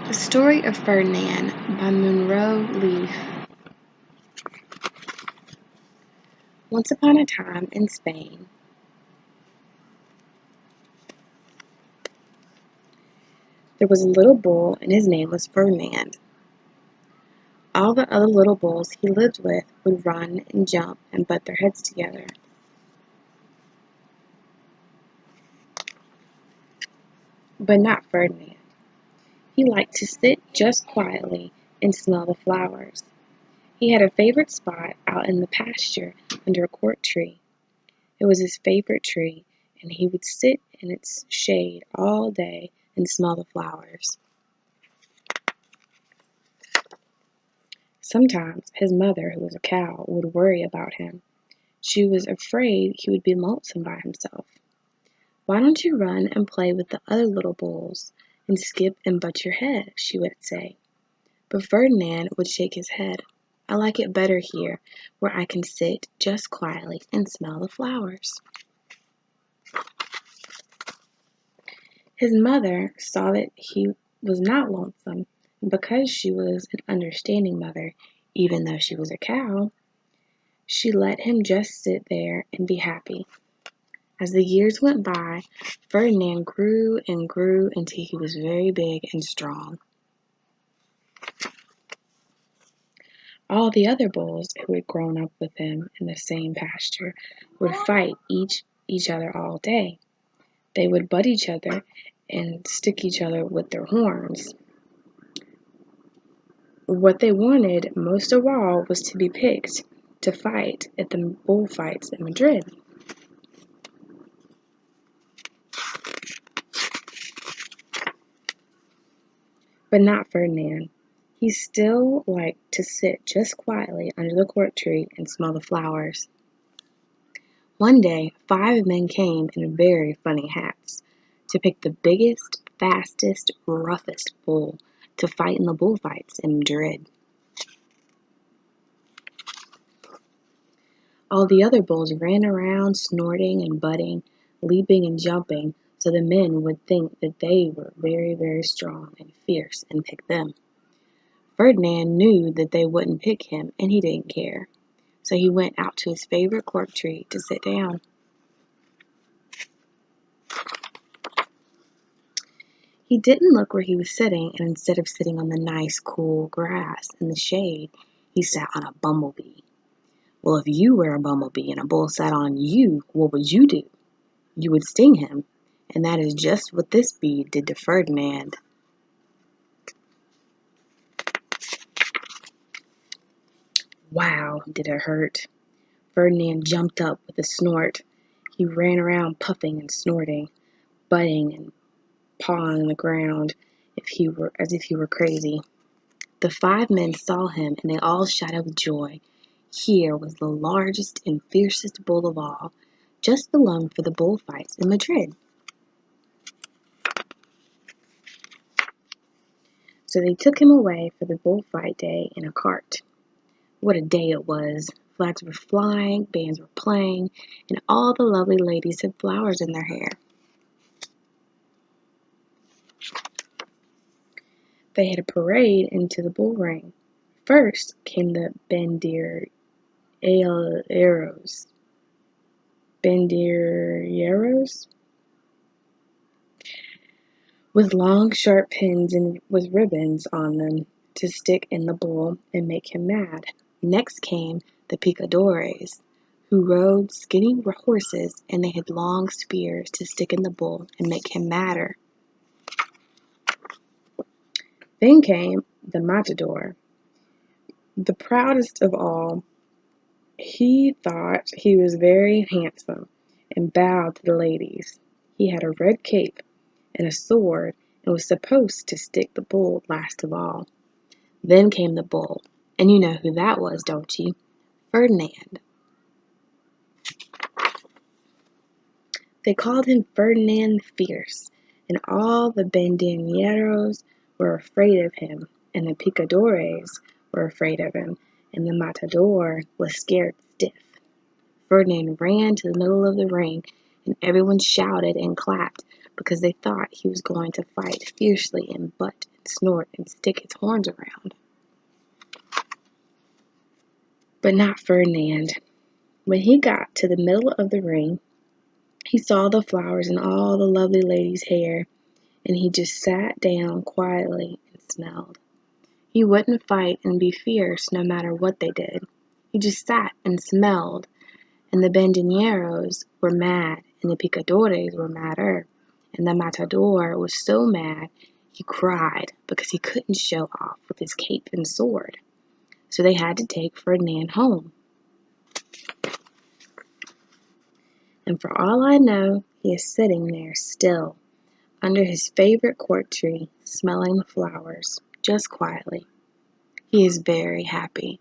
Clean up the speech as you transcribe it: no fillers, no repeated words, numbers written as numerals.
The Story of Ferdinand by Munro Leaf. Once upon a time in Spain, there was a little bull and his name was Ferdinand. All the other little bulls he lived with would run and jump and butt their heads together. But not Ferdinand. He liked to sit just quietly and smell the flowers. He had a favorite spot out in the pasture under a cork tree. It was his favorite tree, and he would sit in its shade all day and smell the flowers. Sometimes his mother, who was a cow, would worry about him. She was afraid he would be lonesome by himself. "Why don't you run and play with the other little bulls and skip and butt your head?" she would say. But Ferdinand would shake his head. "I like it better here, where I can sit just quietly and smell the flowers." His mother saw that he was not lonesome, and because she was an understanding mother, even though she was a cow, she let him just sit there and be happy. As the years went by, Ferdinand grew and grew until he was very big and strong. All the other bulls who had grown up with him in the same pasture would fight each other all day. They would butt each other and stick each other with their horns. What they wanted most of all was to be picked to fight at the bullfights in Madrid. But not Ferdinand. He still liked to sit just quietly under the cork tree and smell the flowers. One day, 5 men came in very funny hats to pick the biggest, fastest, roughest bull to fight in the bullfights in Madrid. All the other bulls ran around snorting and butting, leaping and jumping, so the men would think that they were very, very strong and fierce and pick them. Ferdinand knew that they wouldn't pick him, and he didn't care. So he went out to his favorite cork tree to sit down. He didn't look where he was sitting, and instead of sitting on the nice, cool grass in the shade, he sat on a bumblebee. Well, if you were a bumblebee and a bull sat on you, what would you do? You would sting him, and that is just what this bee did to Ferdinand. Wow, did it hurt. Ferdinand jumped up with a snort. He ran around puffing and snorting, butting and pawing the ground as if he were crazy. The 5 men saw him, and they all shouted with joy. Here was the largest and fiercest bull of all, just the one for the bullfights in Madrid. So they took him away for the bullfight day in a cart. What a day it was! Flags were flying, bands were playing, and all the lovely ladies had flowers in their hair. They had a parade into the bull ring. First came the banderilleros, with long sharp pins and with ribbons on them to stick in the bull and make him mad. Next came the picadores, who rode skinny horses, and they had long spears to stick in the bull and make him madder. Then came the matador, the proudest of all. He thought he was very handsome and bowed to the ladies. He had a red cape and a sword and was supposed to stick the bull last of all. Then came the bull, and you know who that was, don't you? Ferdinand. They called him Ferdinand the Fierce, and all the banderilleros were afraid of him, and the picadores were afraid of him, and the matador was scared stiff. Ferdinand ran to the middle of the ring, and everyone shouted and clapped, because they thought he was going to fight fiercely and butt and snort and stick his horns around. But not Ferdinand. When he got to the middle of the ring, he saw the flowers in all the lovely ladies' hair, and he just sat down quietly and smelled. He wouldn't fight and be fierce no matter what they did. He just sat and smelled, and the bandoneeros were mad, and the picadores were madder, and the matador was so mad he cried because he couldn't show off with his cape and sword. So they had to take Ferdinand home. And for all I know, he is sitting there still, under his favorite court tree, smelling the flowers, just quietly. He is very happy.